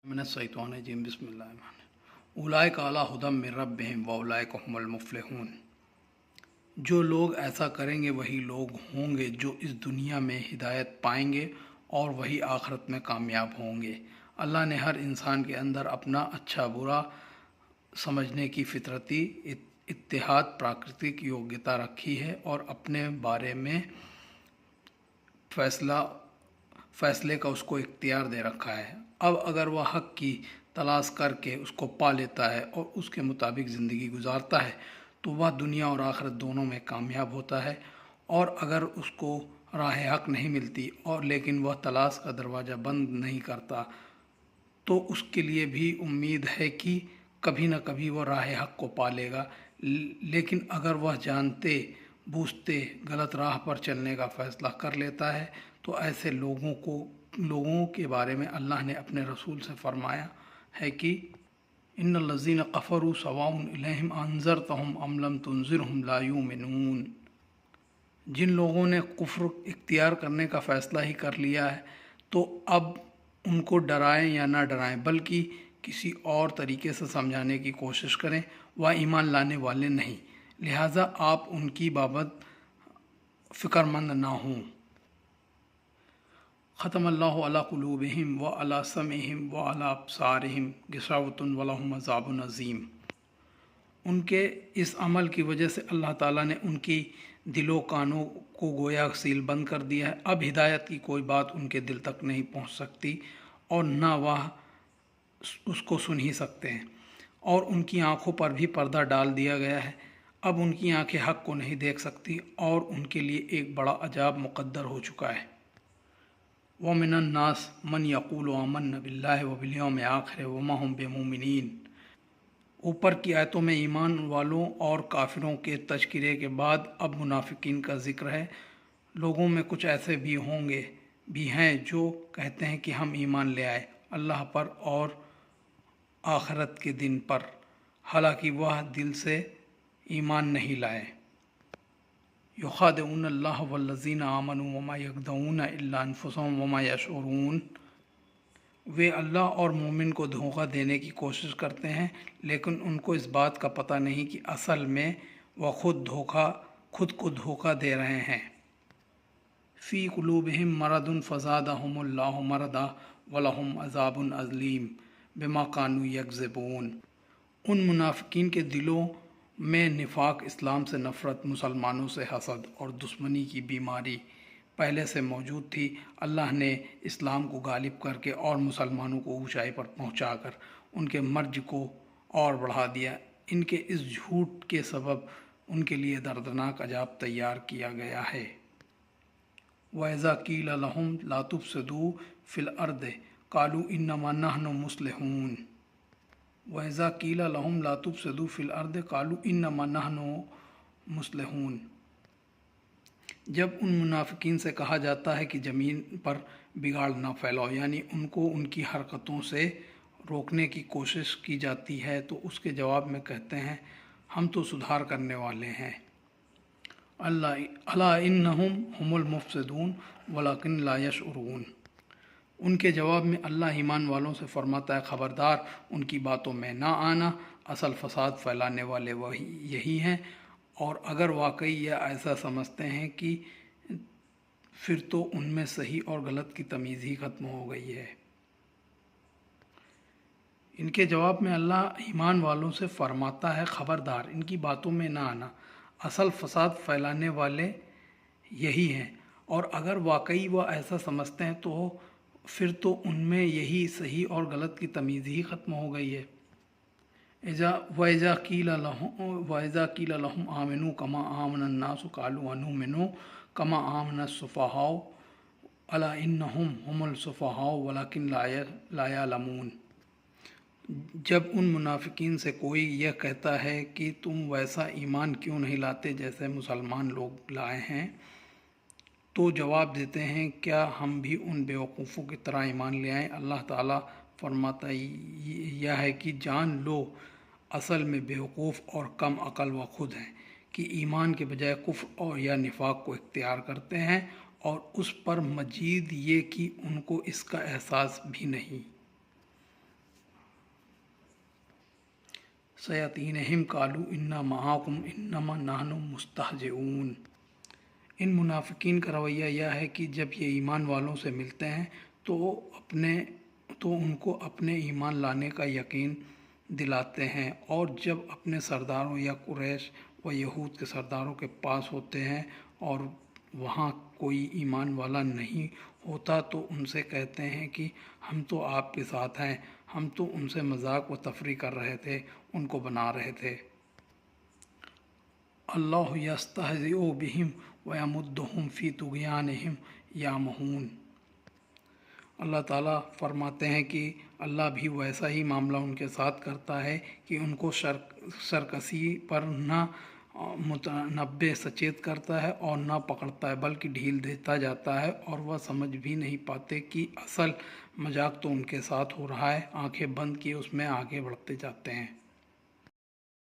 मिनश्शैतानिर्रजीम बिस्मिल्लाहिर्रहमानिर्रहीम उलाइक अला हुदम मिन रब्बिहिम व उलाइक हुमुल मुफ़्लिहून। जो लोग ऐसा करेंगे वही लोग होंगे जो इस दुनिया में हिदायत पाएंगे और वही आखिरत में कामयाब होंगे। अल्लाह ने हर इंसान के अंदर अपना अच्छा बुरा समझने की फितरती इत्तेहाद प्राकृतिक योग्यता रखी है और अपने बारे में फैसले का उसको इख्तियार दे रखा है। अब अगर वह हक़ की तलाश करके उसको पा लेता है और उसके मुताबिक ज़िंदगी गुजारता है तो वह दुनिया और आखिरत दोनों में कामयाब होता है। और अगर उसको राह हक़ नहीं मिलती और लेकिन वह तलाश का दरवाज़ा बंद नहीं करता तो उसके लिए भी उम्मीद है कि कभी न कभी वह राह हक़ को पा लेगा। लेकिन अगर वह जानते बूझते गलत राह पर चलने का फ़ैसला कर लेता है तो ऐसे लोगों के बारे में अल्लाह ने अपने रसूल से फरमाया है कि इन्नल्लज़ीना कफ़रू सवाउन अलैहिम अंज़रतहुम अम लम तुनज़िरहुम ला युमिनून। जिन लोगों ने कुफ्र इख्तियार करने का फ़ैसला ही कर लिया है तो अब उनको डराएं या ना डराएं बल्कि किसी और तरीके से समझाने की कोशिश करें, वह ईमान लाने वाले नहीं, लिहाजा आप उनकी बाबत फ़िक्रमंद ना हों। ख़तमल्लाहु अला क़ुलूबिहिम व अला समिहिम व अला अब्सारिहिम गिशावतुन व लहुम अज़ाबुन अज़ीम। उनके इस अमल की वजह से अल्लाह ताला ने उनकी दिलों कानों को गोया सील बंद कर दिया है। अब हिदायत की कोई बात उनके दिल तक नहीं पहुंच सकती और ना वह उसको सुन ही सकते हैं। और उनकी आँखों पर भी पर्दा डाल दिया गया है। अब उनकी आँखें हक़ को नहीं देख सकती और उनके लिए एक बड़ा अजाब मुक़द्दर हो चुका है। व मिनन नास मन यक़ूलु आमन्ना बिल्लाहि व बिल यौमिल आखिर व मा हुम बिमुमिनीन। ऊपर की आयतों में ईमान वालों और काफिरों के तज़किरे के बाद अब मुनाफिकीन का ज़िक्र है। लोगों में कुछ ऐसे भी हैं जो कहते हैं कि हम ईमान ले आए अल्लाह पर और आखिरत के दिन पर, हालांकि वह दिल से ईमान नहीं लाए। युखादिऊन अल्लाह वल्लज़ीना आमनू वमा यख़दऊन इल्ला अनफुसहुम वमा यशऊरून। वे अल्लाह और मोमिन को धोखा देने की कोशिश करते हैं लेकिन उनको इस बात का पता नहीं कि असल में वह खुद को धोखा दे रहे हैं। फ़ी क़ुलूबिहिम मरदुन फ़ज़ादहुमुल्लाहु मरदा वलहुम अज़ाबुन अज़लीम बिमा कानू यकज़िबून। उन मुनाफिकीन के दिलों में निफाक, इस्लाम से नफ़रत, मुसलमानों से हसद और दुश्मनी की बीमारी पहले से मौजूद थी। अल्लाह ने इस्लाम को गालिब करके और मुसलमानों को ऊंचाई पर पहुंचाकर उनके मर्ज को और बढ़ा दिया। इनके इस झूठ के सबब उनके लिए दर्दनाक अजाब तैयार किया गया है। वइज़ा क़ील लहुम ला तुफ़सिदू फ़िल अर्द क़ालू इन्नमा नहनु मुस्लिहून। वइज़ा क़ील लहुम ला तुफ़सिदू फ़िल अर्द क़ालू इन्नमा नहनु मुस्लिहून। जब उन मुनाफिकीन से कहा जाता है कि ज़मीन पर बिगाड़ ना फैलाओ, यानी उनको उनकी हरकतों से रोकने की कोशिश की जाती है, तो उसके जवाब में कहते हैं हम तो सुधार करने वाले हैं। अला इन्नहुम हुमुल मुफ़सिदून वलाकिन ला यशऊरून। उनके जवाब में अल्लाह ईमान वालों से फरमाता है ख़बरदार उनकी बातों में ना आना, असल फ़साद फैलाने वाले वही यही हैं। और अगर वाकई यह ऐसा समझते हैं कि फिर तो उनमें सही और गलत की तमीज़ ही ख़त्म हो गई है। इनके जवाब में अल्लाह ईमान वालों से फरमाता है ख़बरदार इनकी बातों में ना आना, असल फ़साद फैलाने वाले यही हैं। और अगर वाकई वह ऐसा समझते हैं तो फिर तो उनमें यही सही और गलत की तमीज़ ही ख़त्म हो गई है। वइज़ा क़ील लहुम आमिनू कमा आमनन नासु क़ालू अनुमिनु कमा आमनस सुफ़हाउ अला इन्नहुम हुमुल सुफ़हाउ वलाकिन ला यअलमून। जब उन मुनाफिकीन से कोई यह कहता है कि तुम वैसा ईमान क्यों नहीं लाते जैसे मुसलमान लोग लाए हैं, तो जवाब देते हैं क्या हम भी उन बेवकूफ़ों की तरह ईमान ले आएँ। अल्लाह ताला फरमाता यह है कि जान लो असल में बेवकूफ़ और कम अकल व खुद हैं कि ईमान के बजाय कुफ्र और या निफाक को इख्तियार करते हैं और उस पर मजीद ये कि उनको इसका एहसास भी नहीं। सयतीनहिम कालू इन्ना मआकुम इन्नमा नहनु मुस्तहजिऊन। इन मुनाफिकीन का रवैया यह है कि जब ये ईमान वालों से मिलते हैं तो उनको अपने ईमान लाने का यकीन दिलाते हैं, और जब अपने सरदारों या कुरैश व यहूद के सरदारों के पास होते हैं और वहाँ कोई ईमान वाला नहीं होता तो उनसे कहते हैं कि हम तो आपके साथ हैं, हम तो उनसे मजाक व तफरी कर रहे थे, उनको बना रहे थे। अल्लाह यस्तहज़िउ बिहिम व यमुद्दुहुम फ़ी तुग़यानिहिम यामहून। अल्लाह ताला फरमाते हैं कि अल्लाह भी वैसा ही मामला उनके साथ करता है कि उनको सरकशी पर ना मुतनब्बे सचेत करता है और ना पकड़ता है, बल्कि ढील देता जाता है, और वह समझ भी नहीं पाते कि असल मजाक तो उनके साथ हो रहा है। आंखें बंद किए उसमें आगे बढ़ते जाते हैं।